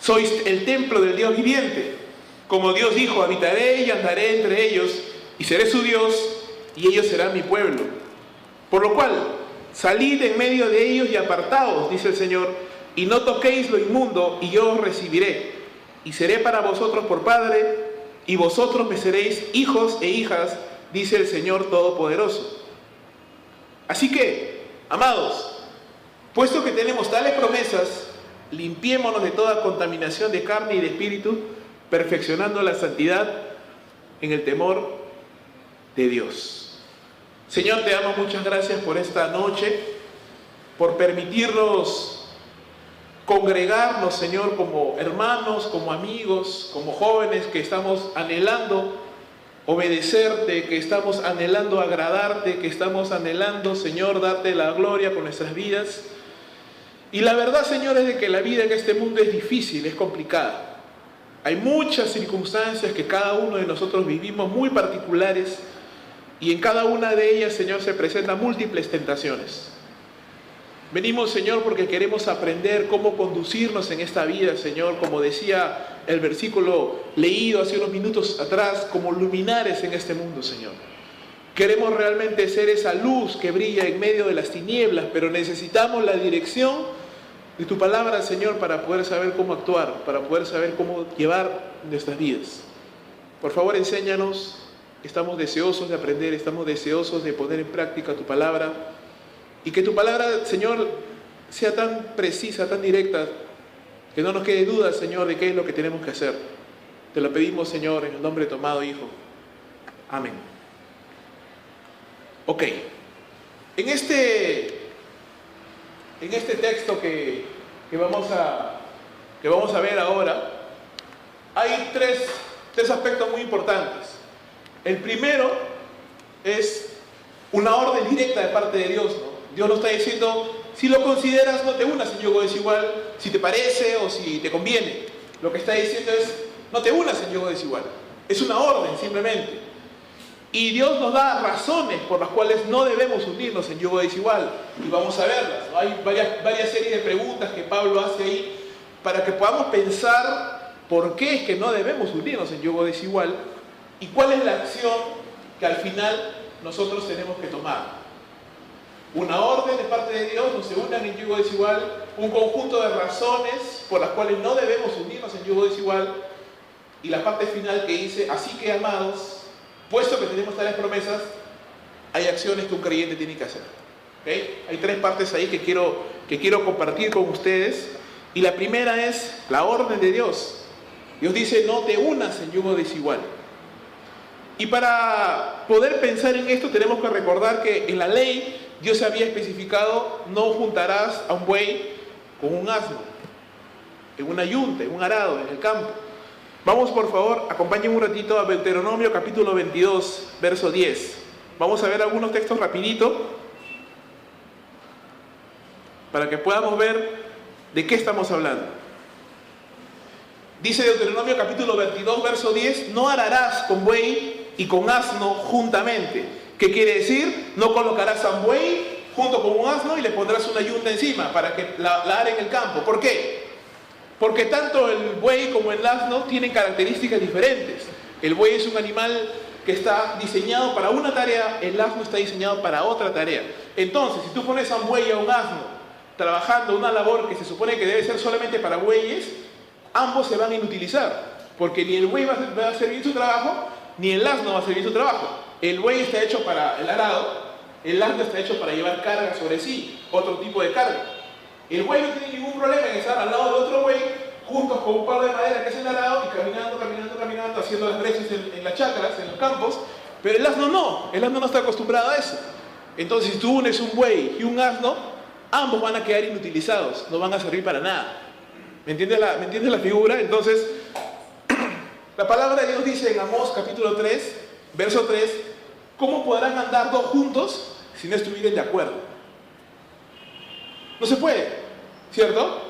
Sois el templo del Dios viviente. Como Dios dijo, habitaré y andaré entre ellos, y seré su Dios, y ellos serán mi pueblo. Por lo cual, salid en medio de ellos y apartaos, dice el Señor, y no toquéis lo inmundo, y yo os recibiré. Y seré para vosotros por Padre, y vosotros me seréis hijos e hijas, dice el Señor Todopoderoso. Así que, amados, puesto que tenemos tales promesas, limpiémonos de toda contaminación de carne y de espíritu, perfeccionando la santidad en el temor de Dios. Señor, te damos muchas gracias por esta noche, por permitirnos congregarnos, Señor, como hermanos, como amigos, como jóvenes que estamos anhelando obedecerte, que estamos anhelando agradarte, que estamos anhelando, Señor, darte la gloria con nuestras vidas. Y la verdad, Señor, es de que la vida en este mundo es difícil, es complicada. Hay muchas circunstancias que cada uno de nosotros vivimos muy particulares, y en cada una de ellas, Señor, se presentan múltiples tentaciones. Venimos, Señor, porque queremos aprender cómo conducirnos en esta vida, Señor, como decía el versículo leído hace unos minutos atrás, como luminares en este mundo, Señor. Queremos realmente ser esa luz que brilla en medio de las tinieblas, pero necesitamos la dirección de tu palabra, Señor, para poder saber cómo actuar, para poder saber cómo llevar nuestras vidas. Por favor, enséñanos. Estamos deseosos de aprender, estamos deseosos de poner en práctica tu palabra, y que tu palabra, Señor, sea tan precisa, tan directa, que no nos quede duda, Señor, de qué es lo que tenemos que hacer. Te lo pedimos, Señor, en el nombre de tu amado Hijo. Amén. Ok. En este texto que vamos a ver ahora, hay tres aspectos muy importantes. El primero es una orden directa de parte de Dios, ¿no? Dios nos está diciendo, si lo consideras, no te unas en yugo desigual, si te parece o si te conviene. Lo que está diciendo es, no te unas en yugo desigual. Es una orden, simplemente. Y Dios nos da razones por las cuales no debemos unirnos en yugo desigual. Y vamos a verlas, ¿no? Hay varias series de preguntas que Pablo hace ahí para que podamos pensar por qué es que no debemos unirnos en yugo desigual y cuál es la acción que al final nosotros tenemos que tomar. Una orden de parte de Dios, no se unan en yugo desigual, un conjunto de razones por las cuales no debemos unirnos en yugo desigual, y la parte final que dice, así que amados, puesto que tenemos tales promesas, hay acciones que un creyente tiene que hacer. ¿Okay? Hay tres partes ahí que quiero compartir con ustedes, y la primera es la orden de Dios. Dios dice, no te unas en yugo desigual. Y para poder pensar en esto tenemos que recordar que en la ley Dios había especificado, no juntarás a un buey con un asno, en una yunta, en un arado, en el campo. Vamos, por favor, acompáñenme un ratito a Deuteronomio capítulo 22, verso 10. Vamos a ver algunos textos rapidito para que podamos ver de qué estamos hablando. Dice Deuteronomio capítulo 22, verso 10, no ararás con buey y con asno juntamente. ¿Qué quiere decir? No colocarás a un buey junto con un asno y le pondrás una yunta encima para que la are en el campo. ¿Por qué? Porque tanto el buey como el asno tienen características diferentes. El buey es un animal que está diseñado para una tarea, el asno está diseñado para otra tarea. Entonces, si tú pones a un buey y a un asno trabajando una labor que se supone que debe ser solamente para bueyes, ambos se van a inutilizar, porque ni el buey va a hacer bien su trabajo, ni el asno va a hacer bien su trabajo. El buey está hecho para el arado, el asno está hecho para llevar carga sobre sí, otro tipo de carga. El buey no tiene ningún problema en estar al lado de otro buey, juntos con un palo de madera que es el arado, y caminando, haciendo las brechas en las chacras, en los campos, pero el asno no está acostumbrado a eso. Entonces, si tú unes un buey y un asno, ambos van a quedar inutilizados, no van a servir para nada. ¿Me entiendes la figura? Entonces, la palabra de Dios dice en Amós capítulo 3, verso 3, ¿cómo podrán andar dos juntos si no estuvieren de acuerdo? No se puede, ¿cierto?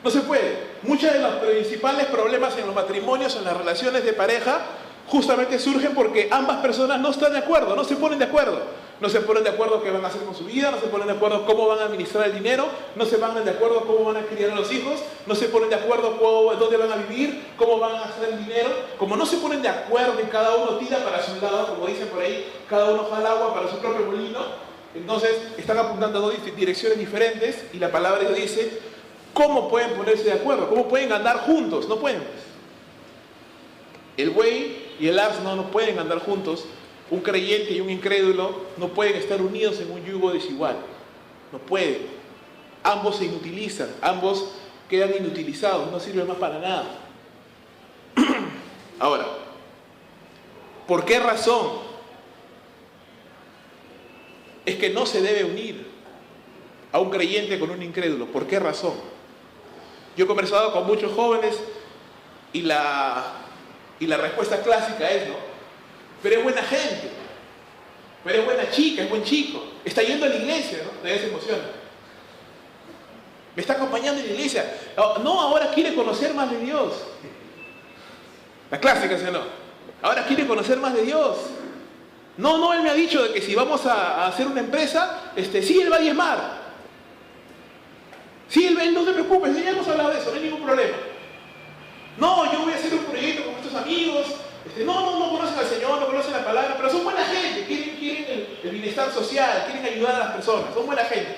No se puede. Muchos de los principales problemas en los matrimonios, en las relaciones de pareja, justamente surgen porque ambas personas no están de acuerdo, no se ponen de acuerdo. no se ponen de acuerdo qué van a hacer con su vida, no se ponen de acuerdo cómo van a administrar el dinero, no se ponen de acuerdo cómo van a criar a los hijos, no se ponen de acuerdo dónde van a vivir, cómo van a hacer el dinero. Como no se ponen de acuerdo y cada uno tira para su lado, como dicen por ahí, cada uno jala agua para su propio molino, entonces están apuntando a dos direcciones diferentes y la palabra de Dios dice, ¿cómo pueden ponerse de acuerdo? ¿Cómo pueden andar juntos? No pueden. El buey y el asno no pueden andar juntos. Un creyente y un incrédulo no pueden estar unidos en un yugo desigual. No pueden. Ambos se inutilizan, ambos quedan inutilizados, no sirven más para nada. Ahora, ¿por qué razón es que no se debe unir a un creyente con un incrédulo? ¿Por qué razón? Yo he conversado con muchos jóvenes y la respuesta clásica es, ¿no? Pero es buena gente, pero es buena chica, es buen chico, está yendo a la iglesia, ¿no? Todavía se emociona. Me está acompañando en la iglesia. No, ahora quiere conocer más de Dios. La clásica, ¿sí o no? Ahora quiere conocer más de Dios. No, él me ha dicho de que si vamos a hacer una empresa, sí, él va a diezmar. Sí, él no te preocupes, ya hemos hablado de eso, no hay ningún problema. No, yo voy a hacer un proyecto con estos amigos. No conocen al Señor, no conocen la palabra, pero son buena gente, quieren el bienestar social, quieren ayudar a las personas, son buena gente.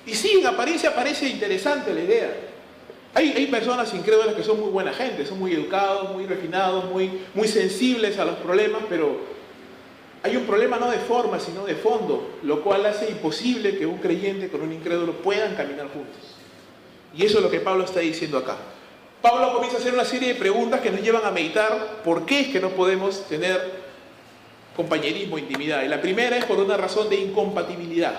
Y sí, en apariencia parece interesante la idea. Hay personas incrédulas que son muy buena gente, son muy educados, muy refinados, muy sensibles a los problemas, pero hay un problema no de forma, sino de fondo, lo cual hace imposible que un creyente con un incrédulo puedan caminar juntos. Y eso es lo que Pablo está diciendo acá. Pablo comienza a hacer una serie de preguntas que nos llevan a meditar por qué es que no podemos tener compañerismo, intimidad. Y la primera es por una razón de incompatibilidad.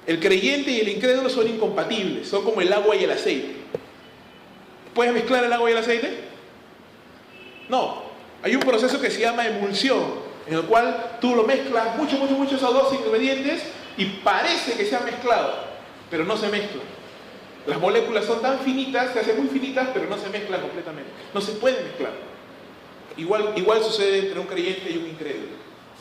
El creyente y el incrédulo son incompatibles, son como el agua y el aceite. ¿Puedes mezclar el agua y el aceite? No. Hay un proceso que se llama emulsión, en el cual tú lo mezclas mucho esos dos ingredientes y parece que se han mezclado, pero no se mezclan. Las moléculas son tan finitas, se hacen muy finitas, pero no se mezclan completamente. No se pueden mezclar. Igual sucede entre un creyente y un incrédulo.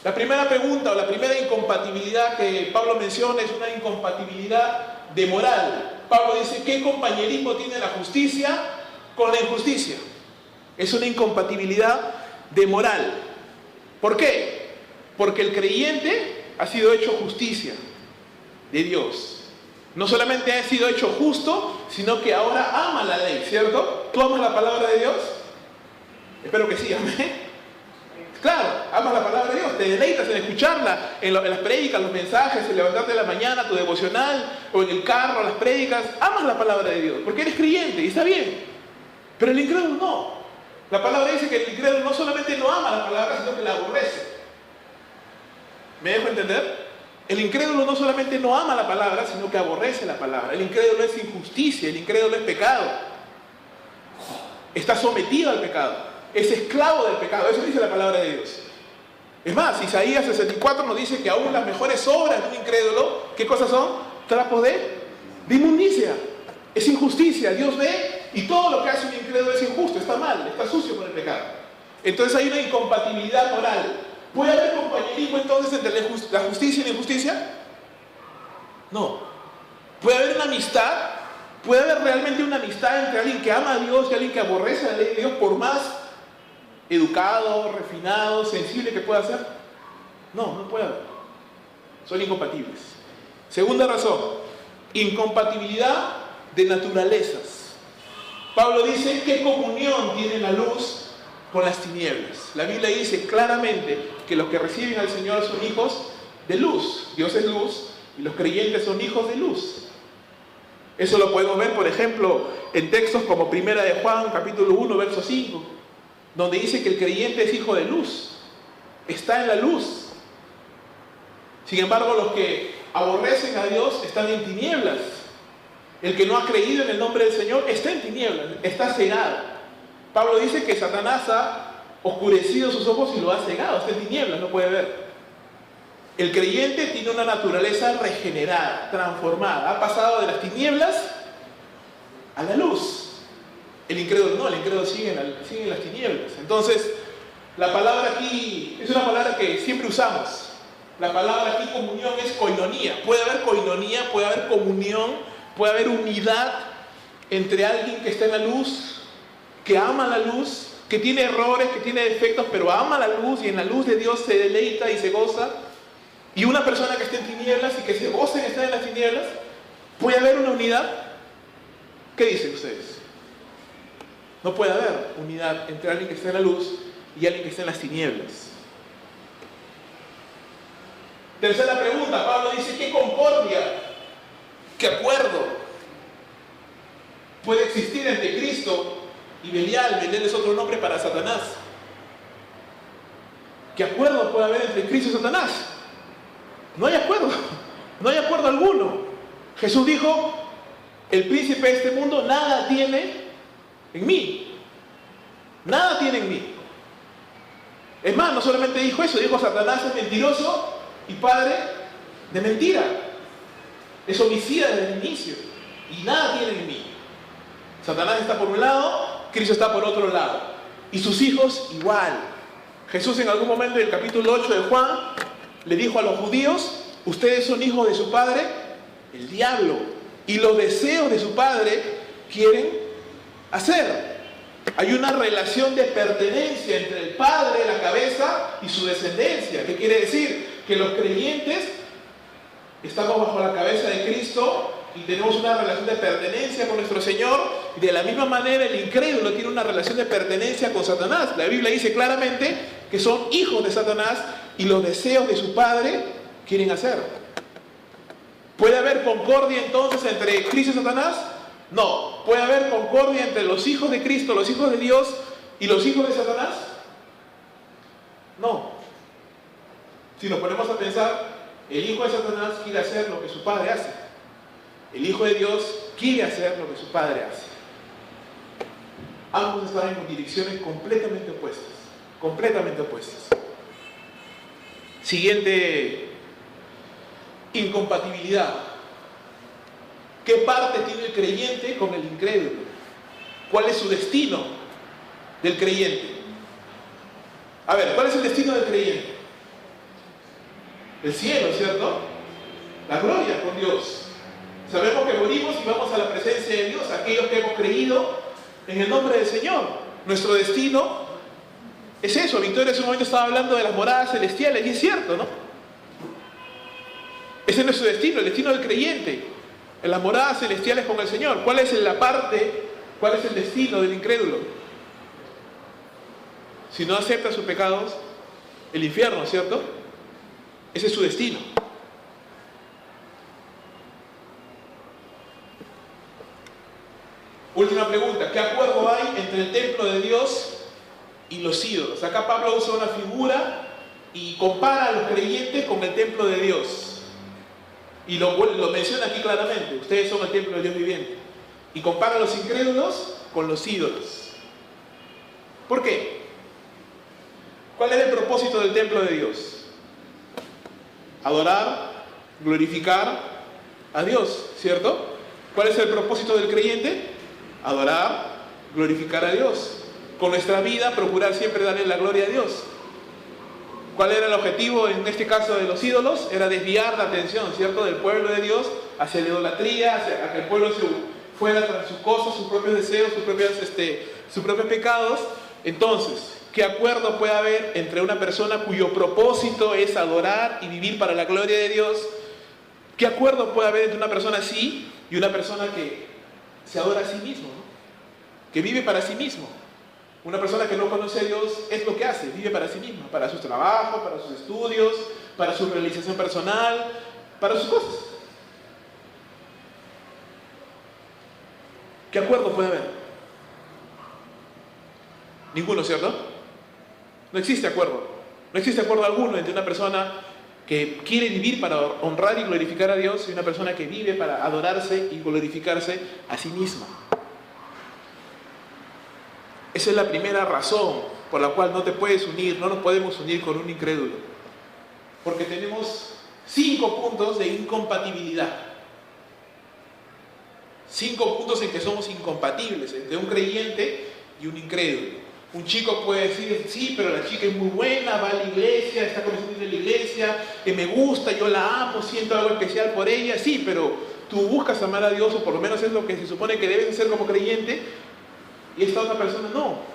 La primera pregunta o la primera incompatibilidad que Pablo menciona es una incompatibilidad de moral. Pablo dice, ¿qué compañerismo tiene la justicia con la injusticia? Es una incompatibilidad de moral. ¿Por qué? Porque el creyente ha sido hecho justicia de Dios. No solamente ha sido hecho justo, sino que ahora ama la ley, ¿cierto? ¿Tú amas la palabra de Dios? Espero que sí, amén. Claro, amas la palabra de Dios, te deleitas en escucharla, en las prédicas, los mensajes, en levantarte de la mañana, tu devocional, o en el carro, las prédicas. Amas la palabra de Dios, porque eres creyente y está bien. Pero el incrédulo no. La palabra dice que el incrédulo no solamente no ama la palabra, sino que la aborrece. ¿Me dejo entender? El incrédulo no solamente no ama la palabra, sino que aborrece la palabra. El incrédulo es injusticia, el incrédulo es pecado. Está sometido al pecado, es esclavo del pecado. Eso dice la palabra de Dios. Es más, Isaías 64 nos dice que aún las mejores obras de un incrédulo, ¿qué cosas son? Trapos de inmundicia. Es injusticia. Dios ve y todo lo que hace un incrédulo es injusto, está mal, está sucio por el pecado. Entonces hay una incompatibilidad moral. ¿Puede haber compañerismo entonces entre la justicia y la injusticia? No. ¿Puede haber una amistad? ¿Puede haber realmente una amistad entre alguien que ama a Dios y alguien que aborrece la ley de Dios, por más educado, refinado, sensible que pueda ser? No puede haber. Son incompatibles. Segunda razón, incompatibilidad de naturalezas. Pablo dice, ¿qué comunión tiene la luz con las tinieblas? La Biblia dice claramente que los que reciben al Señor son hijos de luz. Dios es luz y los creyentes son hijos de luz. Eso lo podemos ver, por ejemplo, en textos como Primera de Juan, capítulo 1, verso 5, donde dice que el creyente es hijo de luz, está en la luz. Sin embargo, los que aborrecen a Dios están en tinieblas. El que no ha creído en el nombre del Señor está en tinieblas, está cegado. Pablo dice que Satanás ha oscurecido sus ojos y lo ha cegado, está en tinieblas, no puede ver. El creyente tiene una naturaleza regenerada, transformada, ha pasado de las tinieblas a la luz. El incrédulo no, el incrédulo sigue en las tinieblas. Entonces, la palabra aquí es una palabra que siempre usamos. La palabra aquí comunión es koinonía. Puede haber koinonía, puede haber comunión, puede haber unidad entre alguien que está en la luz, que ama la luz, que tiene errores, que tiene defectos, pero ama la luz y en la luz de Dios se deleita y se goza. Y una persona que está en tinieblas y que se goza en estar en las tinieblas, ¿puede haber una unidad? ¿Qué dicen ustedes? No puede haber unidad entre alguien que está en la luz y alguien que está en las tinieblas. Tercera pregunta, Pablo dice, ¿qué concordia, qué acuerdo puede existir entre Cristo y Belial? Belial es otro nombre para Satanás. ¿Qué acuerdo puede haber entre Cristo y Satanás? No hay acuerdo, no hay acuerdo alguno. Jesús dijo, el príncipe de este mundo nada tiene en mí. Nada tiene en mí. Es más, no solamente dijo eso, dijo Satanás es mentiroso y padre de mentira. Es homicida desde el inicio. Y nada tiene en mí. Satanás está por un lado, Cristo está por otro lado. Y sus hijos igual. Jesús en algún momento del capítulo 8 de Juan le dijo a los judíos, ustedes son hijos de su padre, el diablo. Y los deseos de su padre quieren hacer. Hay una relación de pertenencia entre el padre, la cabeza, y su descendencia. ¿Qué quiere decir? Que los creyentes estamos bajo la cabeza de Cristo y tenemos una relación de pertenencia con nuestro Señor. Y de la misma manera el incrédulo tiene una relación de pertenencia con Satanás. La Biblia dice claramente que son hijos de Satanás y los deseos de su padre quieren hacer. ¿Puede haber concordia entonces entre Cristo y Satanás? No. ¿Puede haber concordia entre los hijos de Cristo, los hijos de Dios y los hijos de Satanás? No. Si nos ponemos a pensar, el hijo de Satanás quiere hacer lo que su padre hace. El hijo de Dios quiere hacer lo que su padre hace. Ambos están en direcciones completamente opuestas. Completamente opuestas. Siguiente incompatibilidad. ¿Qué parte tiene el creyente con el incrédulo? ¿Cuál es su destino del creyente? A ver, ¿cuál es el destino del creyente? El cielo, ¿cierto? La gloria con Dios. Sabemos que morimos y vamos a la presencia de Dios, aquellos que hemos creído en el nombre del Señor. Nuestro destino es eso. Victoria en su momento estaba hablando de las moradas celestiales y es cierto, ¿no? Ese es nuestro destino, el destino del creyente. En las moradas celestiales con el Señor. ¿Cuál es la parte, cuál es el destino del incrédulo? Si no acepta sus pecados, el infierno, ¿cierto? Ese es su destino. Última pregunta, ¿qué acuerdo hay entre el templo de Dios y los ídolos? Acá Pablo usa una figura y compara a los creyentes con el templo de Dios. Y lo menciona aquí claramente, ustedes son el templo de Dios viviente. Y compara a los incrédulos con los ídolos. ¿Por qué? ¿Cuál es el propósito del templo de Dios? Adorar, glorificar a Dios, ¿cierto? ¿Cuál es el propósito del creyente? Adorar, glorificar a Dios. Con nuestra vida procurar siempre darle la gloria a Dios. ¿Cuál era el objetivo en este caso de los ídolos? Era desviar la atención, ¿cierto?, del pueblo de Dios hacia la idolatría, hacia que el pueblo se fuera tras sus cosas, sus propios deseos, sus propios pecados. Entonces, ¿qué acuerdo puede haber entre una persona cuyo propósito es adorar y vivir para la gloria de Dios? ¿Qué acuerdo puede haber entre una persona así y una persona que se adora a sí mismo, ¿no? Que vive para sí mismo? Una persona que no conoce a Dios es lo que hace, vive para sí misma, para sus trabajos, para sus estudios, para su realización personal, para sus cosas. ¿Qué acuerdo puede haber? Ninguno, ¿cierto? No existe acuerdo. No existe acuerdo alguno entre una persona que quiere vivir para honrar y glorificar a Dios y una persona que vive para adorarse y glorificarse a sí misma. Esa es la primera razón por la cual no te puedes unir, no nos podemos unir con un incrédulo. Porque tenemos 5 puntos de incompatibilidad. 5 puntos en que somos incompatibles entre un creyente y un incrédulo. Un chico puede decir, sí, pero la chica es muy buena, va a la iglesia, está comenzando a ir a la iglesia, me gusta, yo la amo, siento algo especial por ella, sí, pero tú buscas amar a Dios, o por lo menos es lo que se supone que debes hacer como creyente, y esta otra persona no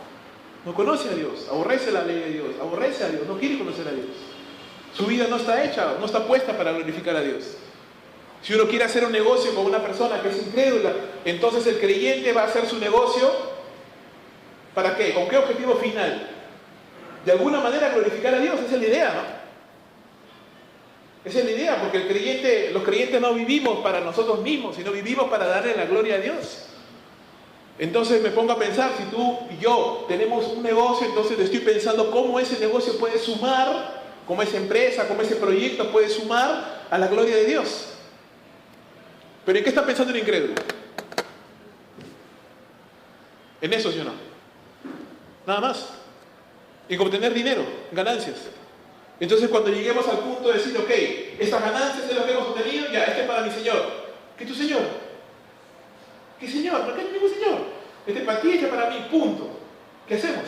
conoce a Dios, aborrece la ley de Dios, aborrece a Dios, no quiere conocer a Dios. Su vida no está hecha, no está puesta para glorificar a Dios. Si uno quiere hacer un negocio con una persona que es incrédula, entonces el creyente va a hacer su negocio, ¿para qué? ¿Con qué objetivo final? De alguna manera glorificar a Dios, esa es la idea, ¿no? Esa es la idea, porque los creyentes no vivimos para nosotros mismos, sino vivimos para darle la gloria a Dios. Entonces me pongo a pensar, si tú y yo tenemos un negocio, entonces estoy pensando cómo ese negocio puede sumar, cómo esa empresa, cómo ese proyecto puede sumar a la gloria de Dios. ¿Pero en qué está pensando el incrédulo? En eso, ¿sí o no? Nada más. En obtener dinero, ganancias. Entonces cuando lleguemos al punto de decir, ok, estas ganancias es lo que hemos obtenido, ya, este es para mi Señor. ¿Qué es tu Señor? ¿Qué Señor? ¿Por qué no es ningún Señor? Este es para ti, este es para mí, punto. ¿Qué hacemos?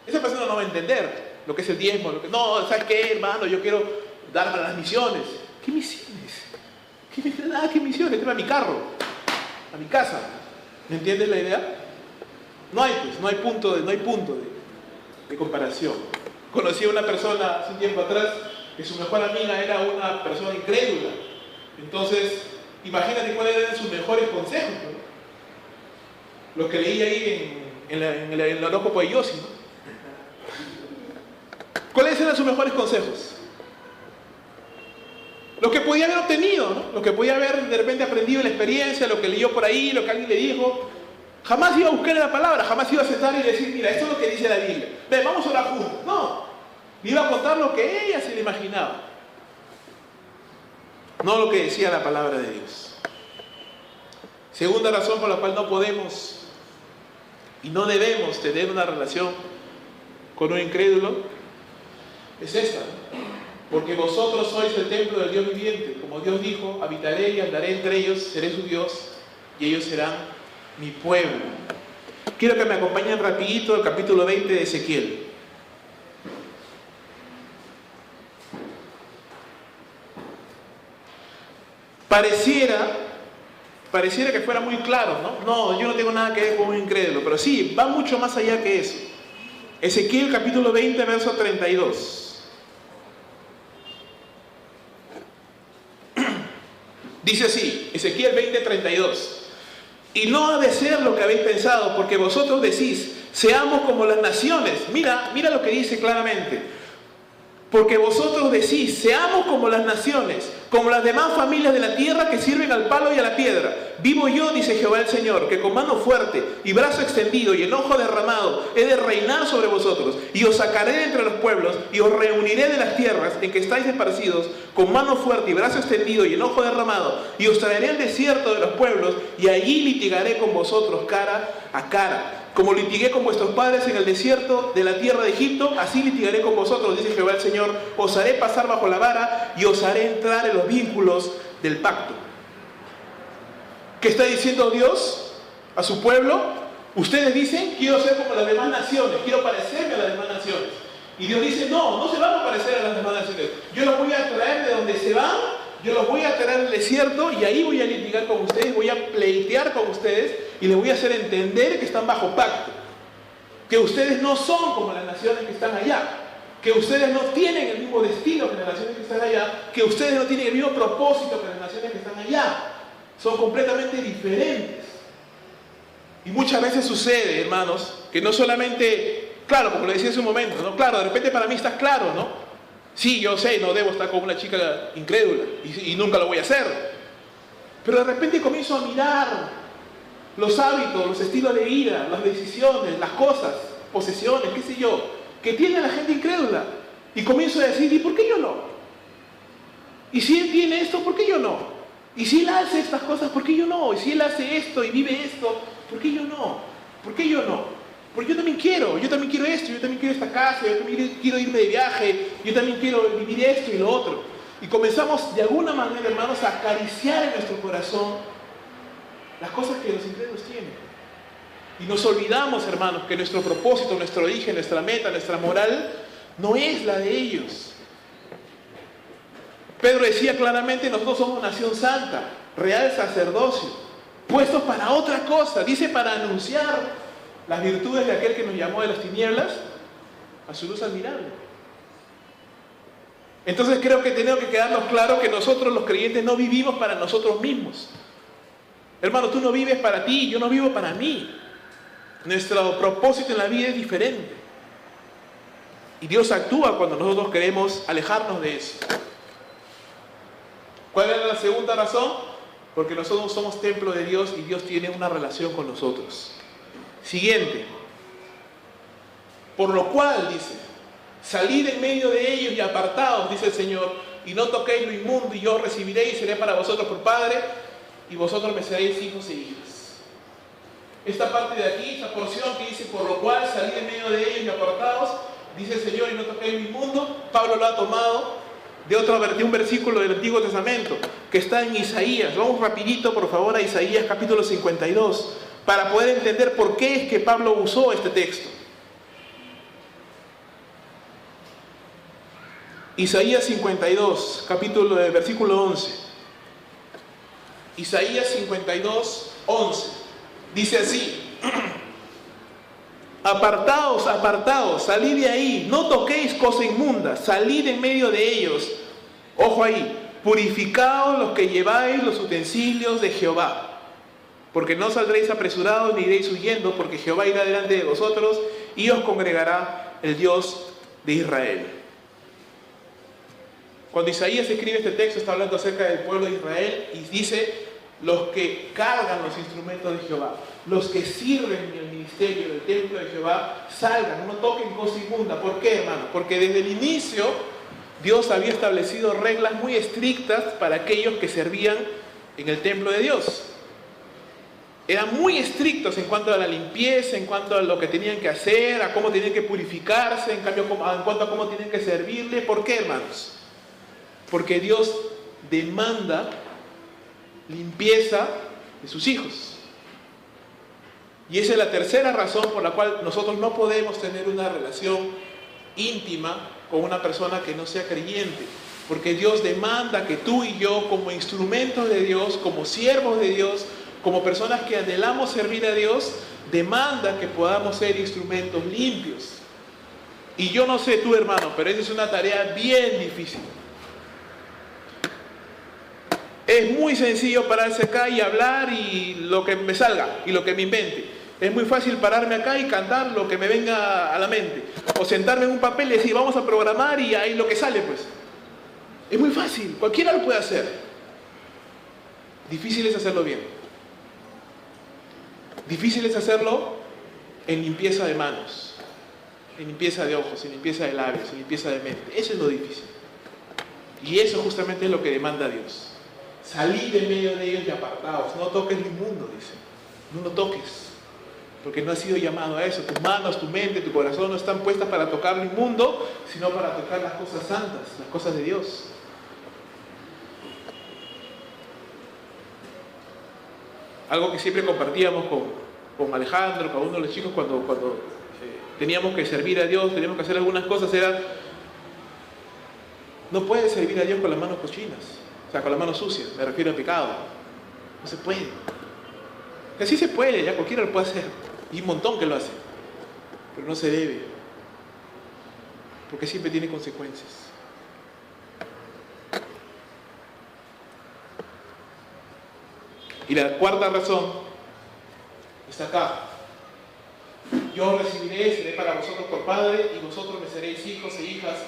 Esa persona no va a entender lo que es el diezmo. No, ¿sabes qué, hermano? Yo quiero dar para las misiones. ¿Qué misiones? ¿Qué misiones? Este es para mi carro, a mi casa. ¿Me entiendes la idea? No hay punto de comparación. Conocí a una persona hace un tiempo atrás que su mejor amiga era una persona incrédula. Entonces, imagínate cuáles eran sus mejores consejos, ¿no? Los que leí ahí en el horóscopo de Yossi, ¿no? ¿Cuáles eran sus mejores consejos? Los que podía haber obtenido, ¿no? Los que podía haber de repente aprendido la experiencia, lo que leyó por ahí, lo que alguien le dijo. Jamás iba a buscar en la palabra, jamás iba a sentar y decir, mira, esto es lo que dice la Biblia. Ven, vamos a orar juntos. No, le iba a contar lo que ella se le imaginaba. No lo que decía la palabra de Dios. Segunda razón por la cual no podemos y no debemos tener una relación con un incrédulo es esta, ¿no? Porque vosotros sois el templo del Dios viviente. Como Dios dijo, habitaré y andaré entre ellos, seré su Dios y ellos serán mi pueblo. Quiero que me acompañen rapidito al capítulo 20 de Ezequiel. Pareciera que fuera muy claro, ¿no? No, yo no tengo nada que ver con un incrédulo, pero sí, va mucho más allá que eso. Ezequiel capítulo 20, verso 32. Dice así, Ezequiel 20, 32. Y no ha de ser lo que habéis pensado, porque vosotros decís, seamos como las naciones. Mira lo que dice claramente. Porque vosotros decís, seamos como las naciones, como las demás familias de la tierra que sirven al palo y a la piedra. Vivo yo, dice Jehová el Señor, que con mano fuerte y brazo extendido y enojo derramado he de reinar sobre vosotros, y os sacaré de entre los pueblos, y os reuniré de las tierras en que estáis esparcidos, con mano fuerte y brazo extendido y enojo derramado, y os traeré al desierto de los pueblos, y allí litigaré con vosotros cara a cara. Como litigué con vuestros padres en el desierto de la tierra de Egipto, así litigaré con vosotros, dice Jehová el Señor. Os haré pasar bajo la vara y os haré entrar en los vínculos del pacto. ¿Qué está diciendo Dios a su pueblo? Ustedes dicen, quiero ser como las demás naciones, quiero parecerme a las demás naciones. Y Dios dice, no se van a parecer a las demás naciones. Yo los voy a traer de donde se van, yo los voy a traer al desierto y ahí voy a litigar con ustedes, voy a pleitear con ustedes y les voy a hacer entender que están bajo pacto. Que ustedes no son como las naciones que están allá. Que ustedes no tienen el mismo destino que las naciones que están allá. Que ustedes no tienen el mismo propósito que las naciones que están allá. Son completamente diferentes. Y muchas veces sucede, hermanos, que no solamente, claro, como lo decía hace un momento, ¿no? Claro, de repente para mí está claro, ¿no? Sí, yo sé, no debo estar con una chica incrédula y nunca lo voy a hacer. Pero de repente comienzo a mirar los hábitos, los estilos de vida, las decisiones, las cosas, posesiones, qué sé yo, que tiene la gente incrédula. Y comienzo a decir, ¿y por qué yo no? Y si él tiene esto, ¿por qué yo no? Y si él hace estas cosas, ¿por qué yo no? Y si él hace esto y vive esto, ¿por qué yo no? ¿Por qué yo no? Porque yo también quiero esto, yo también quiero esta casa, yo también quiero irme de viaje, yo también quiero vivir esto y lo otro. Y comenzamos de alguna manera, hermanos, a acariciar en nuestro corazón las cosas que los incrédulos tienen. Y nos olvidamos, hermanos, que nuestro propósito, nuestro origen, nuestra meta, nuestra moral, no es la de ellos. Pedro decía claramente, nosotros somos nación santa, real sacerdocio, puestos para otra cosa. Dice, para anunciar las virtudes de aquel que nos llamó de las tinieblas a su luz admirable. Entonces creo que tenemos que quedarnos claro que nosotros los creyentes no vivimos para nosotros mismos. Hermano, tú no vives para ti, yo no vivo para mí. Nuestro propósito en la vida es diferente. Y Dios actúa cuando nosotros queremos alejarnos de eso. ¿Cuál era la segunda razón? Porque nosotros somos templo de Dios y Dios tiene una relación con nosotros. Siguiente. Por lo cual, dice, salid en medio de ellos y apartaos, dice el Señor, y no toquéis lo inmundo, y yo recibiré y seré para vosotros por padre, y vosotros me seréis hijos e hijas. Esta parte de aquí, esta porción que dice, por lo cual salid en medio de ellos y apartaos, dice el Señor, y no toquéis lo inmundo, Pablo lo ha tomado de un versículo del Antiguo Testamento, que está en Isaías. Vamos rapidito, por favor, a Isaías capítulo 52, para poder entender por qué es que Pablo usó este texto. Isaías 52, versículo 11. Isaías 52, 11. Dice así: apartaos, apartaos, salid de ahí, no toquéis cosa inmunda, salid en medio de ellos. Ojo ahí, purificaos los que lleváis los utensilios de Jehová, porque no saldréis apresurados ni iréis huyendo, porque Jehová irá delante de vosotros y os congregará el Dios de Israel. Cuando Isaías escribe este texto está hablando acerca del pueblo de Israel y dice: los que cargan los instrumentos de Jehová, los que sirven en el ministerio del templo de Jehová, salgan, no toquen cosa inmunda. ¿Por qué, hermano? Porque desde el inicio Dios había establecido reglas muy estrictas para aquellos que servían en el templo de Dios. Eran muy estrictos en cuanto a la limpieza, en cuanto a lo que tenían que hacer, a cómo tenían que purificarse, en cuanto a cómo tenían que servirle. ¿Por qué, hermanos? Porque Dios demanda limpieza de sus hijos. Y esa es la tercera razón por la cual nosotros no podemos tener una relación íntima con una persona que no sea creyente. Porque Dios demanda que tú y yo, como instrumentos de Dios, como siervos de Dios, como personas que anhelamos servir a Dios, demanda que podamos ser instrumentos limpios. Y yo no sé tú, hermano, pero esa es una tarea bien difícil. Es muy sencillo pararse acá y hablar y lo que me salga y lo que me invente. Es muy fácil pararme acá y cantar lo que me venga a la mente. O sentarme en un papel y decir, vamos a programar y ahí lo que sale, pues. Es muy fácil, cualquiera lo puede hacer. Difícil es hacerlo bien. Difícil es hacerlo en limpieza de manos, en limpieza de ojos, en limpieza de labios, en limpieza de mente. Eso es lo difícil. Y eso justamente es lo que demanda Dios. Salid en medio de ellos y apartaos. No toques lo inmundo, dice. No lo toques. Porque no has sido llamado a eso. Tus manos, tu mente, tu corazón no están puestas para tocar lo inmundo, sino para tocar las cosas santas, las cosas de Dios. Algo que siempre compartíamos con Alejandro, con uno de los chicos, cuando teníamos que servir a Dios, teníamos que hacer algunas cosas, era: no puedes servir a Dios con las manos cochinas. O sea, con las manos sucias, me refiero al pecado. No se puede. Que sí se puede, ya cualquiera lo puede hacer. Y un montón que lo hace. Pero no se debe. Porque siempre tiene consecuencias. Y la cuarta razón está acá. Yo recibiré, seré para vosotros por padre, y vosotros me seréis hijos e hijas,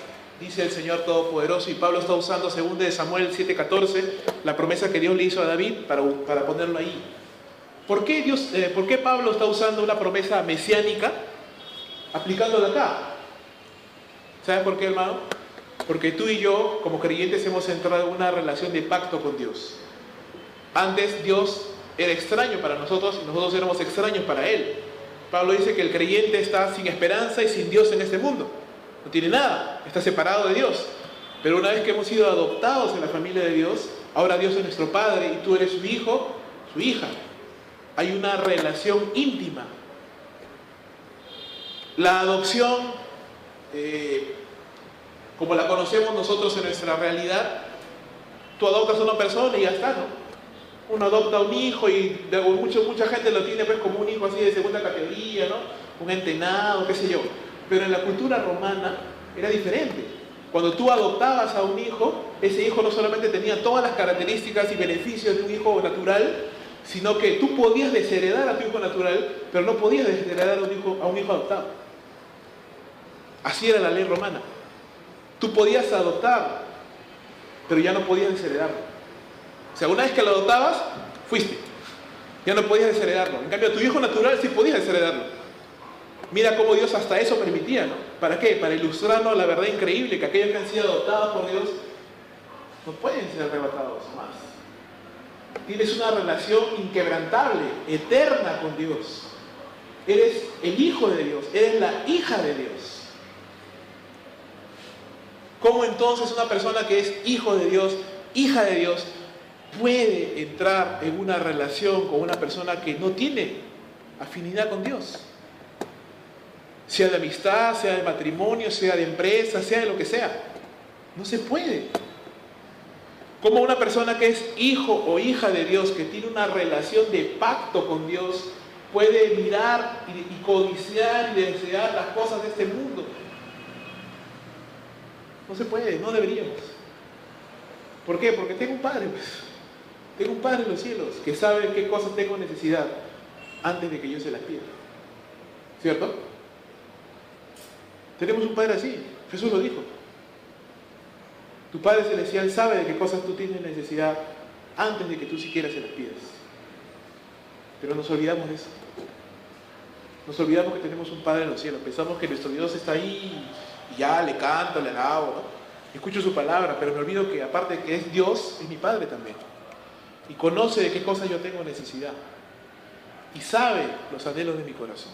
dice el Señor Todopoderoso. Y Pablo está usando 2 de Samuel 7:14, la promesa que Dios le hizo a David, para ponerlo ahí. ¿Por qué Pablo está usando una promesa mesiánica aplicándola acá? ¿Sabes por qué, hermano? Porque tú y yo, como creyentes, hemos entrado en una relación de pacto con Dios. Antes Dios era extraño para nosotros y nosotros éramos extraños para Él. Pablo dice que el creyente está sin esperanza y sin Dios en este mundo. No tiene nada, está separado de Dios. Pero una vez que hemos sido adoptados en la familia de Dios, ahora Dios es nuestro Padre y tú eres su hijo, su hija. Hay una relación íntima La adopción, como la conocemos nosotros en nuestra realidad, tú adoptas a una persona y ya está, ¿no? Uno adopta a un hijo y mucha gente lo tiene pues como un hijo así de segunda categoría, ¿no? Un entenado, qué sé yo. Pero en la cultura romana era diferente. Cuando tú adoptabas a un hijo, ese hijo no solamente tenía todas las características y beneficios de un hijo natural, sino que tú podías desheredar a tu hijo natural, pero no podías desheredar a un hijo adoptado. Así era la ley romana. Tú podías adoptar, pero ya no podías desheredarlo. O sea, una vez que lo adoptabas, fuiste. Ya no podías desheredarlo. En cambio, a tu hijo natural sí podías desheredarlo. Mira cómo Dios hasta eso permitía, ¿no? ¿Para qué? Para ilustrarnos la verdad increíble, que aquellos que han sido adoptados por Dios no pueden ser arrebatados más. Tienes una relación inquebrantable, eterna con Dios. Eres el hijo de Dios, eres la hija de Dios. ¿Cómo entonces una persona que es hijo de Dios, hija de Dios, puede entrar en una relación con una persona que no tiene afinidad con Dios? Sea de amistad, sea de matrimonio, sea de empresa, sea de lo que sea. No se puede. Como una persona que es hijo o hija de Dios, que tiene una relación de pacto con Dios, puede mirar y codiciar y desear las cosas de este mundo? No se puede, no deberíamos. ¿Por qué? Porque tengo un Padre, pues. Tengo un Padre en los cielos que sabe qué cosas tengo necesidad antes de que yo se las pida. ¿Cierto? Tenemos un Padre así. Jesús lo dijo. Tu Padre Celestial sabe de qué cosas tú tienes necesidad antes de que tú siquiera se las pidas. Pero nos olvidamos de eso. Nos olvidamos que tenemos un Padre en los cielos. Pensamos que nuestro Dios está ahí y ya le canto, le alabo, ¿no? Escucho su palabra, pero me olvido que aparte de que es Dios, es mi Padre también. Y conoce de qué cosas yo tengo necesidad. Y sabe los anhelos de mi corazón.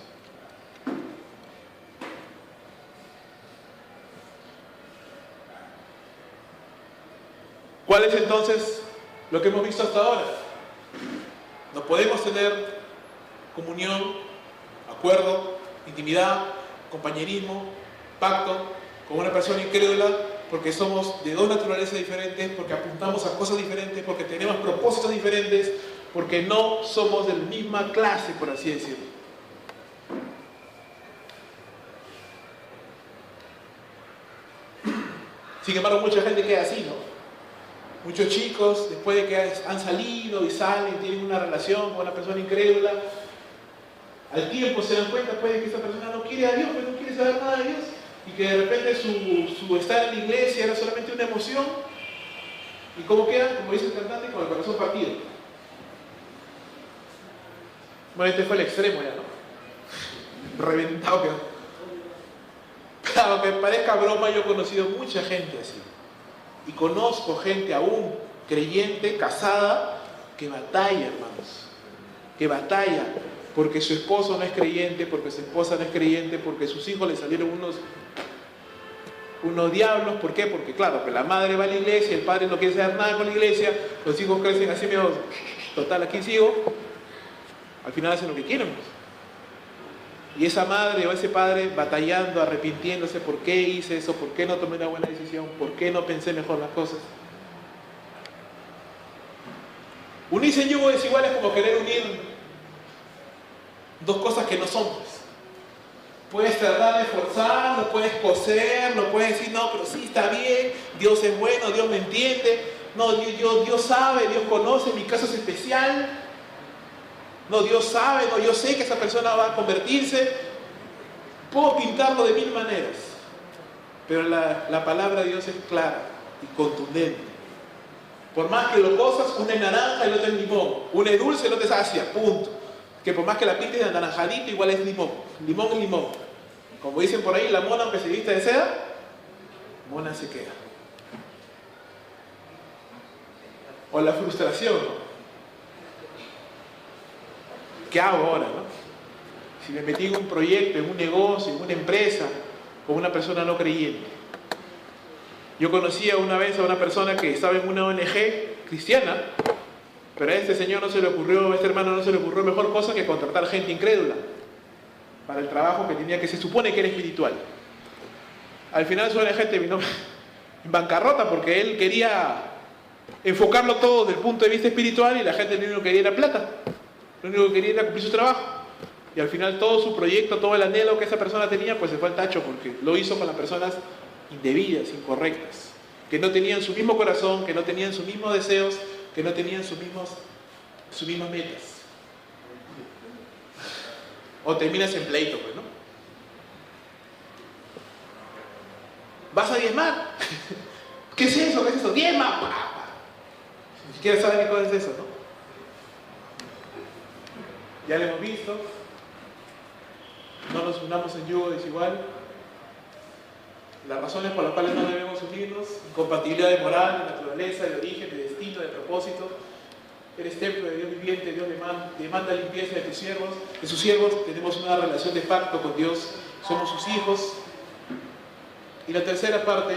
¿Cuál es entonces lo que hemos visto hasta ahora? No podemos tener comunión, acuerdo, intimidad, compañerismo, pacto con una persona incrédula, porque somos de dos naturalezas diferentes, porque apuntamos a cosas diferentes, porque tenemos propósitos diferentes, porque no somos de la misma clase, por así decirlo. Sin embargo, mucha gente queda así, ¿no? Muchos chicos, después de que han salido y salen, tienen una relación con una persona incrédula, al tiempo se dan cuenta pues, de que esa persona no quiere a Dios, pues no quiere saber nada de Dios, y que de repente su estar en la iglesia era solamente una emoción, y cómo quedan, como dice el cantante, con el corazón partido. Bueno, este fue el extremo ya, ¿no? Reventado quedó. Pero aunque parezca broma, yo he conocido mucha gente así. Y conozco gente aún creyente, casada, que batalla, hermanos. Que batalla porque su esposo no es creyente, porque su esposa no es creyente, porque sus hijos le salieron unos diablos. ¿Por qué? Porque claro, que la madre va a la iglesia, el padre no quiere saber nada con la iglesia, los hijos crecen así medio, total, aquí sigo. Al final hacen lo que quieren. Y esa madre o ese padre batallando, arrepintiéndose, ¿por qué hice eso? ¿Por qué no tomé una buena decisión? ¿Por qué no pensé mejor las cosas? Unirse en yugo desigual es como querer unir dos cosas que no son. Puedes tratar de forzar, lo puedes coser, lo puedes decir, no, pero sí, está bien, Dios es bueno, Dios me entiende, no, Dios sabe, Dios conoce, mi caso es especial. No, Dios sabe, no, yo sé que esa persona va a convertirse. Puedo pintarlo de mil maneras, pero la palabra de Dios es clara y contundente. Por más que lo cosas, una es naranja y el otro es limón, una es dulce y el otro es ácida, punto. Que por más que la pintes de anaranjadito, igual es limón. Limón es limón. Como dicen por ahí, la mona, aunque se vista de seda, mona se queda. O la frustración, ¿no? ¿Qué hago ahora, no? Si me metí en un proyecto, en un negocio, en una empresa, con una persona no creyente. Yo conocía una vez a una persona que estaba en una ONG cristiana, pero a este señor no se le ocurrió, a este hermano no se le ocurrió mejor cosa que contratar gente incrédula. para el trabajo que tenía, que se supone que era espiritual. Al final su ONG terminó en bancarrota porque él quería enfocarlo todo desde el punto de vista espiritual y la gente lo único que quería era plata. Lo único que quería era cumplir su trabajo. Y al final todo su proyecto, todo el anhelo que esa persona tenía, pues se fue al tacho porque lo hizo con las personas indebidas, incorrectas, que no tenían su mismo corazón, que no tenían sus mismos deseos, que no tenían sus mismas metas. O terminas en pleito, pues, ¿no? ¿Vas a diezmar? ¿Qué es eso? ¿Qué es eso? ¡Diezma! Ni siquiera saben ni cuál es eso, ¿no? Ya lo hemos visto. No nos unamos en yugo desigual. Las razones por las cuales no debemos unirnos: incompatibilidad de moral, de naturaleza, de origen, de destino, de propósito. Eres templo de Dios viviente, Dios demanda limpieza de sus siervos, tenemos una relación de pacto con Dios, somos sus hijos. Y la tercera parte,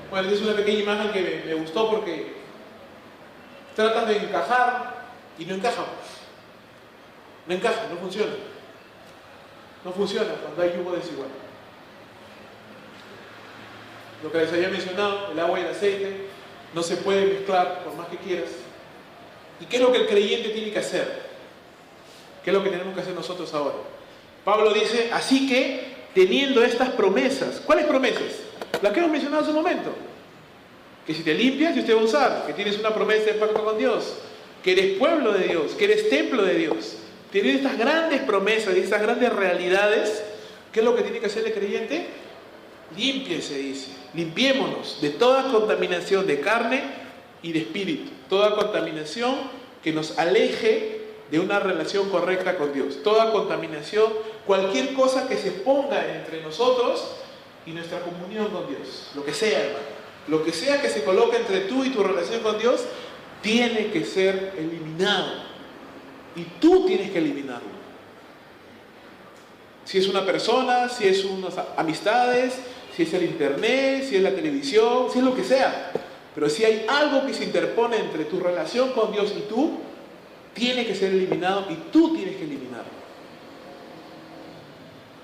bueno, es una pequeña imagen que me gustó porque tratan de encajar y no encajan. No encaja, no funciona. No funciona cuando hay yugo desigual. Lo que les había mencionado, el agua y el aceite, no se puede mezclar por más que quieras. ¿Y qué es lo que el creyente tiene que hacer? ¿Qué es lo que tenemos que hacer nosotros ahora? Pablo dice, así que, teniendo estas promesas, ¿cuáles promesas? Las que hemos mencionado hace un momento. Que si te limpias, Dios te va a usar, que tienes una promesa de pacto con Dios, que eres pueblo de Dios, que eres templo de Dios. Teniendo estas grandes promesas y estas grandes realidades, ¿qué es lo que tiene que hacer el creyente? Límpiese, dice. Limpiémonos de toda contaminación de carne y de espíritu. Toda contaminación que nos aleje de una relación correcta con Dios. Toda contaminación, cualquier cosa que se ponga entre nosotros y nuestra comunión con Dios. Lo que sea, hermano. Lo que sea que se coloque entre tú y tu relación con Dios, tiene que ser eliminado. Y tú tienes que eliminarlo. Si es una persona, si es unas amistades, si es el internet, si es la televisión, si es lo que sea. Pero si hay algo que se interpone entre tu relación con Dios y tú, tiene que ser eliminado y tú tienes que eliminarlo.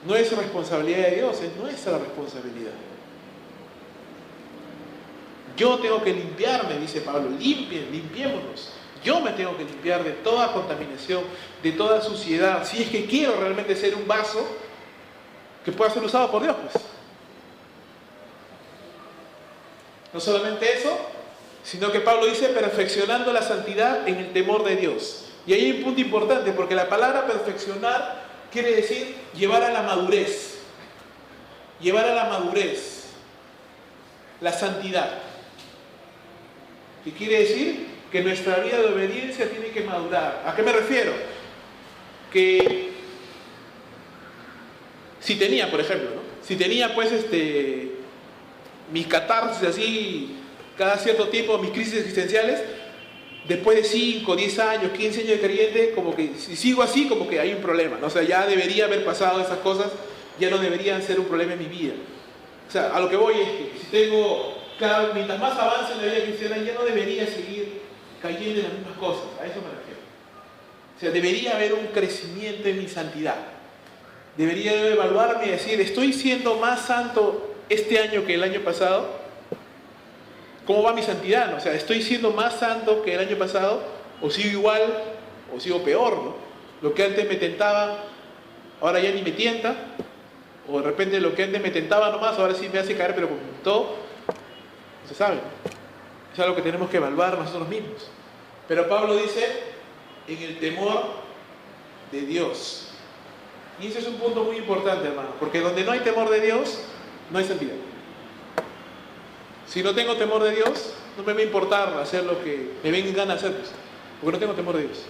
No es responsabilidad de Dios, es nuestra responsabilidad. Yo tengo que limpiarme, dice Pablo, limpiémonos. Yo me tengo que limpiar de toda contaminación, de toda suciedad, si es que quiero realmente ser un vaso que pueda ser usado por Dios, pues. No solamente eso, sino que Pablo dice perfeccionando la santidad en el temor de Dios. Y ahí hay un punto importante, porque la palabra perfeccionar quiere decir llevar a la madurez. Llevar a la madurez la santidad. ¿Qué quiere decir? Que nuestra vida de obediencia tiene que madurar. ¿A qué me refiero? Que si tenía, por ejemplo, ¿no? Si tenía pues mis catarsis así, cada cierto tiempo, mis crisis existenciales, después de 5, 10 años, 15 años de creyente, como que si sigo así, como que hay un problema, ¿no? O sea, ya debería haber pasado esas cosas, ya no deberían ser un problema en mi vida. O sea, a lo que voy es que si tengo, mientras más avance en la vida cristiana, ya no debería seguir cayendo en las mismas cosas, a eso me refiero. O sea, debería haber un crecimiento en mi santidad. Debería evaluarme y decir, ¿estoy siendo más santo este año que el año pasado? ¿Cómo va mi santidad? ¿No? O sea, ¿estoy siendo más santo que el año pasado? ¿O sigo igual? ¿O sigo peor? ¿No? Lo que antes me tentaba, ahora ya ni me tienta. O de repente lo que antes me tentaba nomás, ahora sí me hace caer, pero con todo. No se sabe, ¿no? Es algo que tenemos que evaluar nosotros mismos. Pero Pablo dice, en el temor de Dios. Y ese es un punto muy importante, hermano, porque donde no hay temor de Dios, no hay santidad. Si no tengo temor de Dios, no me va a importar hacer lo que me venga en gana hacer, pues, porque no tengo temor de Dios.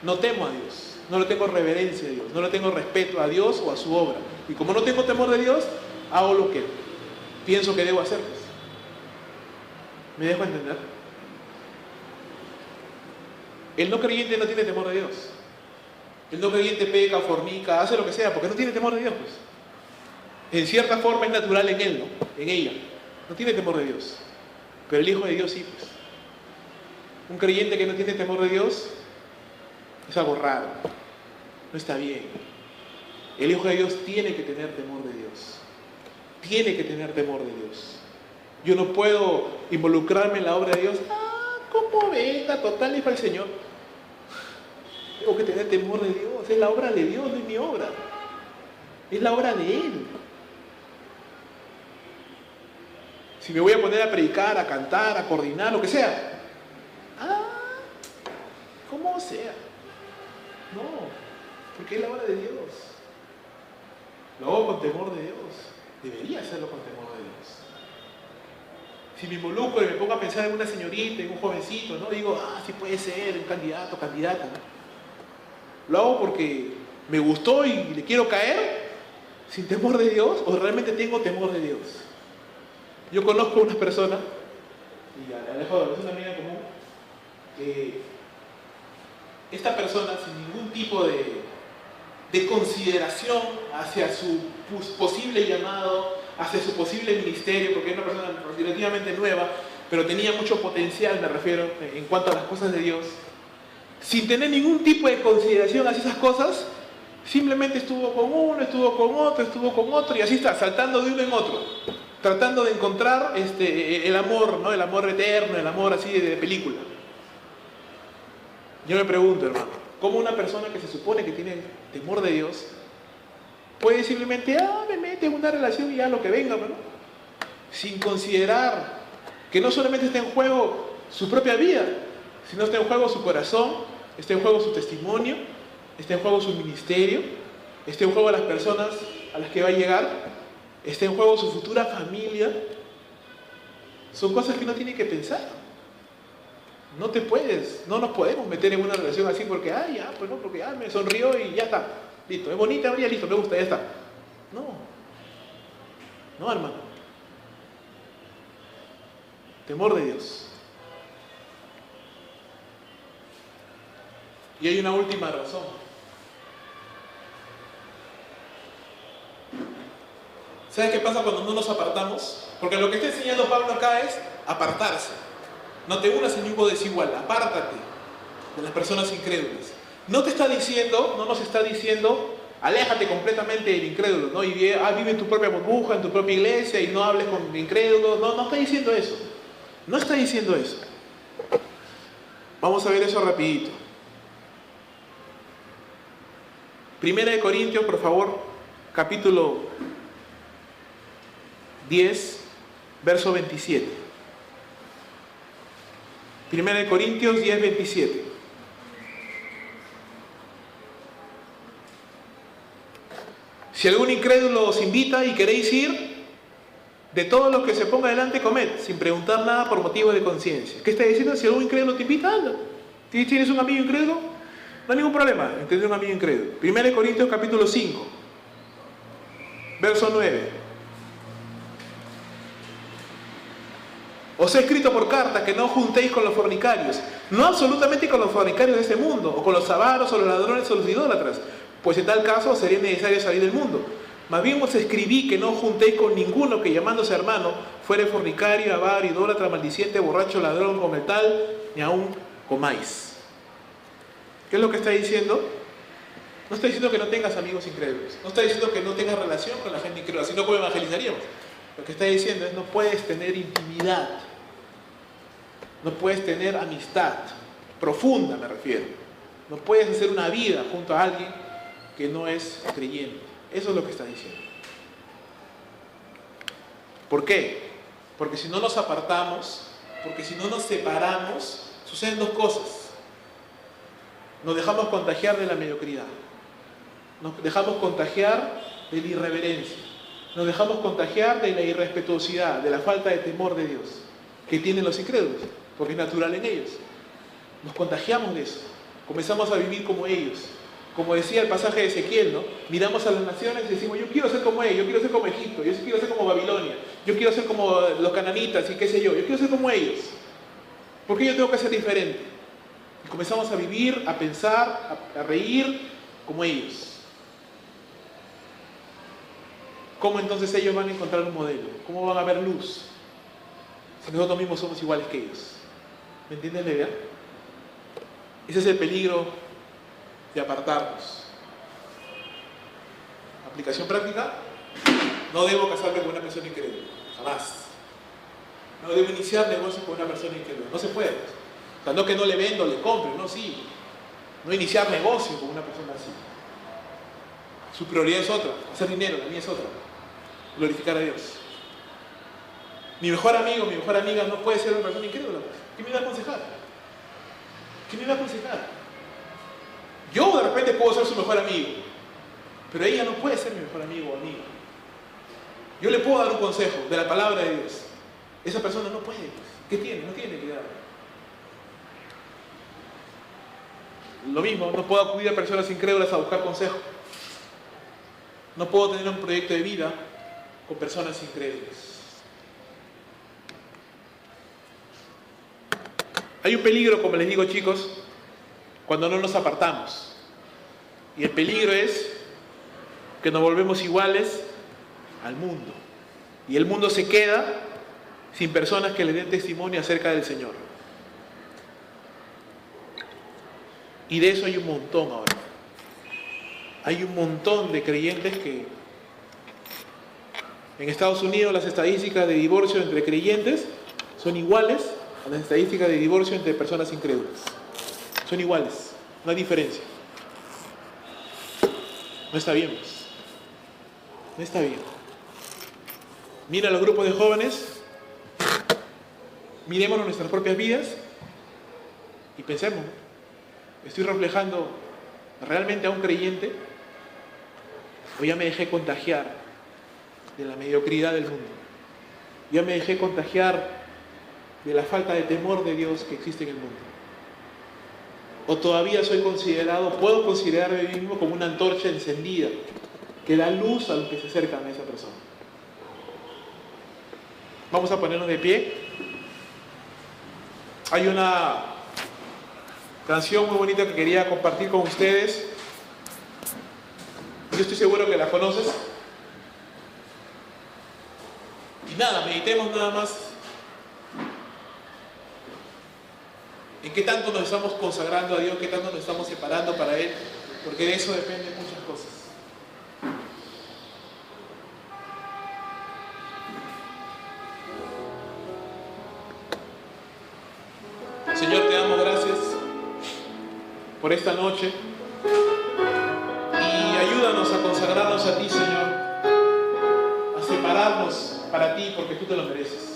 No temo a Dios, no le tengo reverencia a Dios, no le tengo respeto a Dios o a su obra. Y como no tengo temor de Dios, hago lo que pienso que debo hacer, pues. ¿Me dejo entender? El no creyente no tiene temor de Dios. El no creyente peca, fornica, hace lo que sea, porque no tiene temor de Dios, pues. En cierta forma es natural en él, ¿no? En ella. No tiene temor de Dios. Pero el Hijo de Dios sí, pues. Un creyente que no tiene temor de Dios es algo raro. no está bien. El Hijo de Dios tiene que tener temor de Dios. Tiene que tener temor de Dios. Yo no puedo involucrarme en la obra de Dios. Como venga, total es para el Señor. Tengo que tener temor de Dios. Es la obra de Dios, no es mi obra. Es la obra de Él. Si me voy a poner a predicar, a cantar, a coordinar, lo que sea. Como sea. No, porque es la obra de Dios. Lo hago con temor de Dios. Debería hacerlo con temor de Dios. Si me involucro y me pongo a pensar en una señorita, en un jovencito, ¿no? Digo, sí puede ser un candidato, candidata, ¿no? Lo hago porque me gustó y le quiero caer sin temor de Dios, o realmente tengo temor de Dios. Yo conozco unas personas, y Alejandro es una amiga común, que esta persona sin ningún tipo de consideración hacia su posible llamado, hacia su posible ministerio, porque es una persona relativamente nueva, pero tenía mucho potencial, me refiero, en cuanto a las cosas de Dios, sin tener ningún tipo de consideración hacia esas cosas, simplemente estuvo con uno, estuvo con otro, y así está, saltando de uno en otro, tratando de encontrar el amor, ¿no? El amor eterno, el amor así de película. Yo me pregunto, hermano, ¿cómo una persona que se supone que tiene temor de Dios puede simplemente, me mete en una relación y ya lo que venga, ¿no? Sin considerar que no solamente está en juego su propia vida, sino está en juego su corazón, está en juego su testimonio, está en juego su ministerio, está en juego las personas a las que va a llegar, está en juego su futura familia. Son cosas que uno tiene que pensar. No nos podemos meter en una relación así porque, pues no, porque me sonrió y ya está. Listo, es bonita, ya listo, me gusta, ya está. No, hermano. Temor de Dios. Y hay una última razón. ¿Sabes qué pasa cuando no nos apartamos? Porque lo que está enseñando Pablo acá es apartarse. No te unas en yugo desigual, apártate de las personas incrédulas. No nos está diciendo, aléjate completamente del incrédulo, ¿no? Y vive en tu propia burbuja, en tu propia iglesia y no hables con incrédulos. No está diciendo eso. No está diciendo eso. Vamos a ver eso rapidito. 1 Corintios, por favor, capítulo 10, verso 27. 1 Corintios 10, 27. Si algún incrédulo os invita y queréis ir, de todo lo que se ponga delante comed, sin preguntar nada por motivo de conciencia. ¿Qué está diciendo? Si algún incrédulo te invita, anda. Si tienes un amigo incrédulo, no hay ningún problema en tener un amigo incrédulo. 1 Corintios capítulo 5, verso 9. Os he escrito por carta que no os juntéis con los fornicarios, no absolutamente con los fornicarios de este mundo, o con los avaros, o los ladrones, o los idólatras, pues en tal caso sería necesario salir del mundo. Más bien os escribí que no os juntéis con ninguno que llamándose hermano fuere fornicario, avaro, idólatra, maldiciente, borracho, ladrón, con el tal, ni aún comáis. ¿Qué es lo que está diciendo? No está diciendo que no tengas amigos incrédulos, no está diciendo que no tengas relación con la gente incrédula, sino como evangelizaríamos. Lo que está diciendo es no puedes tener intimidad, no puedes tener amistad profunda, me refiero. No puedes hacer una vida junto a alguien que no es creyente. Eso es lo que está diciendo. ¿Por qué? Porque si no nos apartamos, porque si no nos separamos, suceden dos cosas. Nos dejamos contagiar de la mediocridad, nos dejamos contagiar de la irreverencia, nos dejamos contagiar de la irrespetuosidad, de la falta de temor de Dios que tienen los incrédulos, porque es natural en ellos. Nos contagiamos de eso, comenzamos a vivir como ellos. Como decía el pasaje de Ezequiel, ¿no? Miramos a las naciones y decimos, yo quiero ser como ellos, yo quiero ser como Egipto, yo quiero ser como Babilonia, yo quiero ser como los cananitas y qué sé yo quiero ser como ellos. ¿Por qué yo tengo que ser diferente? Y comenzamos a vivir, a pensar, a reír como ellos. ¿Cómo entonces ellos van a encontrar un modelo? ¿Cómo van a ver luz? Si nosotros mismos somos iguales que ellos. ¿Me entienden la idea? Ese es el peligro de apartarnos. Aplicación práctica: no debo casarme con una persona incrédula, jamás. No debo iniciar negocios con una persona incrédula, no se puede. O sea, no que no le vendo, le compre, no, sí. No iniciar negocios con una persona así. Su prioridad es otra, hacer dinero, la mía es otra. Glorificar a Dios. Mi mejor amigo, mi mejor amiga no puede ser una persona incrédula. ¿Qué me va a aconsejar? ¿Qué me va a aconsejar? Yo de repente puedo ser su mejor amigo, pero ella no puede ser mi mejor amigo o amiga. Yo le puedo dar un consejo de la palabra de Dios. Esa persona no puede. ¿Qué tiene? No tiene que dar. Lo mismo, no puedo acudir a personas incrédulas a buscar consejo. No puedo tener un proyecto de vida con personas incrédulas. Hay un peligro, como les digo, chicos, cuando no nos apartamos. Y el peligro es que nos volvemos iguales al mundo. Y el mundo se queda sin personas que le den testimonio acerca del Señor. Y de eso hay un montón ahora. Hay un montón de creyentes que... En Estados Unidos las estadísticas de divorcio entre creyentes son iguales a las estadísticas de divorcio entre personas incrédulas. Son iguales, no hay diferencia. No está bien, pues. No está bien. Mira los grupos de jóvenes, miremos nuestras propias vidas y pensemos, ¿estoy reflejando realmente a un creyente o ya me dejé contagiar de la mediocridad del mundo? Ya me dejé contagiar de la falta de temor de Dios que existe en el mundo. O todavía soy considerado, puedo considerarme a mí mismo como una antorcha encendida que da luz a los que se acercan a esa persona. Vamos a ponernos de pie. Hay una canción muy bonita que quería compartir con ustedes. Yo estoy seguro que la conoces. Y nada, meditemos nada más en qué tanto nos estamos consagrando a Dios, qué tanto nos estamos separando para Él, porque de eso dependen muchas cosas. Señor, te damos gracias por esta noche y ayúdanos a consagrarnos a ti, Señor, a separarnos para ti porque tú te lo mereces.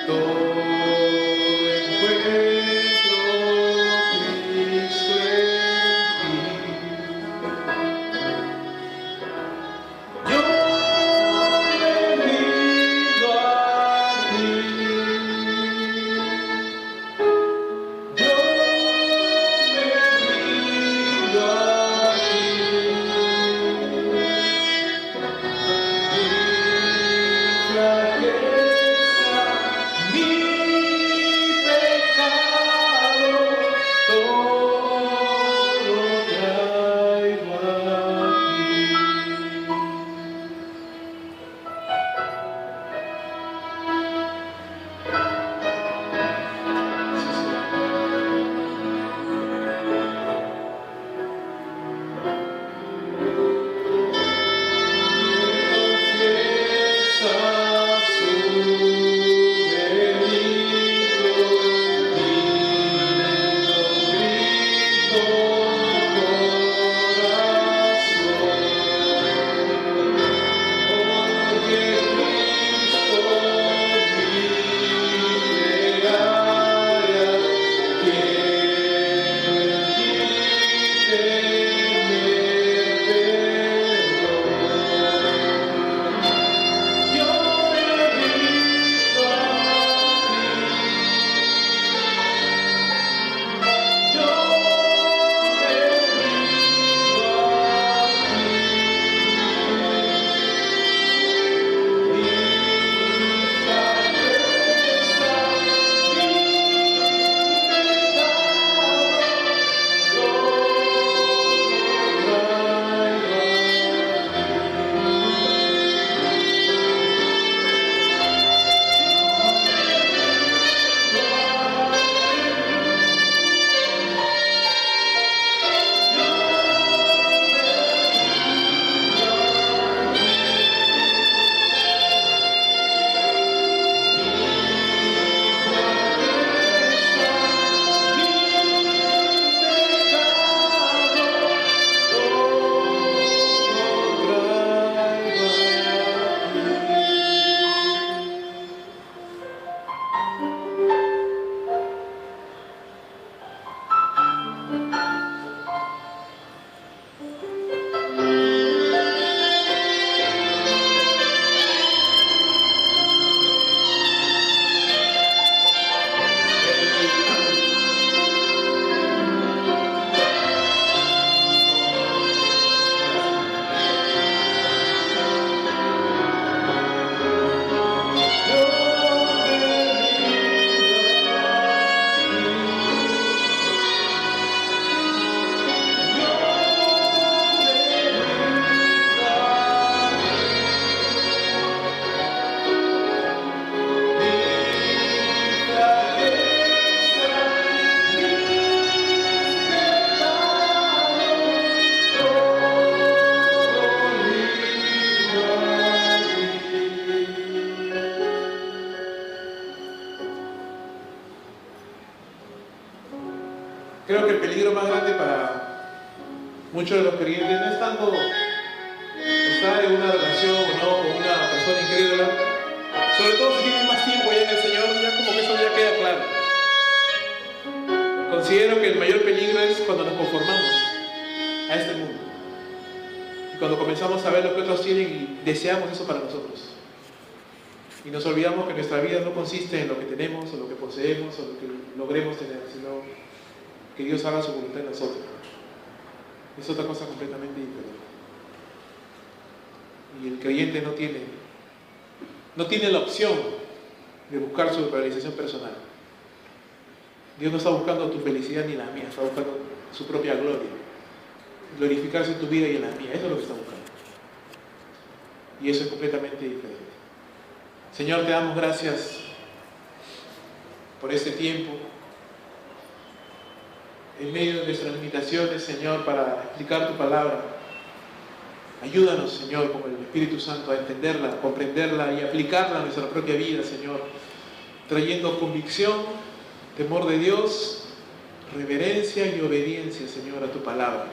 Todo encuentro Creo que el peligro más grande para muchos de los creyentes no es tanto estar en una relación o no con una persona incrédula, sobre todo si tienen más tiempo ya en el Señor, ya como que eso ya queda claro. Considero que el mayor peligro es cuando nos conformamos a este mundo y cuando comenzamos a ver lo que otros tienen y deseamos eso para nosotros. Y nos olvidamos que nuestra vida no consiste en lo que tenemos, o lo que poseemos, o lo que logremos tener, sino que Dios haga su voluntad en nosotros. Es otra cosa completamente diferente. Y el creyente no tiene la opción de buscar su realización personal. Dios no está buscando tu felicidad ni la mía, está buscando su propia gloria. Glorificarse en tu vida y en la mía, eso es lo que está buscando. Y eso es completamente diferente. Señor, te damos gracias por este tiempo. En medio de nuestras limitaciones, Señor, para explicar tu palabra. Ayúdanos, Señor, como el Espíritu Santo, a entenderla, a comprenderla y aplicarla a nuestra propia vida, Señor, trayendo convicción, temor de Dios, reverencia y obediencia, Señor, a tu palabra.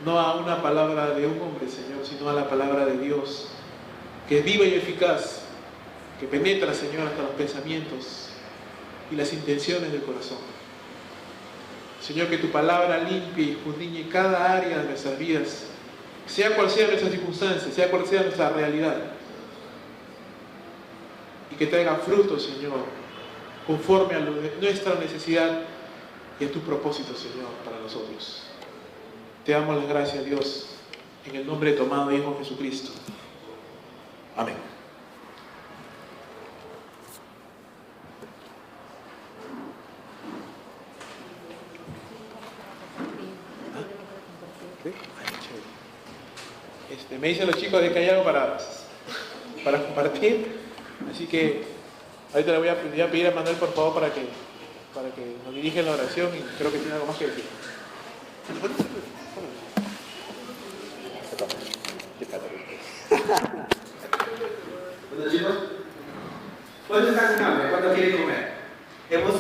No a una palabra de un hombre, Señor, sino a la palabra de Dios, que es viva y eficaz, que penetra, Señor, hasta los pensamientos y las intenciones del corazón. Señor, que tu palabra limpie y escudriñe cada área de nuestras vidas, sea cual sea nuestra circunstancia, sea cual sea nuestra realidad, y que traiga fruto, Señor, conforme a nuestra necesidad y a tu propósito, Señor, para nosotros. Te damos las gracias, Dios, en el nombre de tu amado Hijo Jesucristo. Amén. Me dicen los chicos de que hay algo para compartir, así que ahorita le voy a pedir a Manuel, por favor, para que nos dirija en la oración, y creo que tiene algo más que decir. Bueno, chicos, ¿cuántos están con hambre? ¿Cuántos quieren comer? Hemos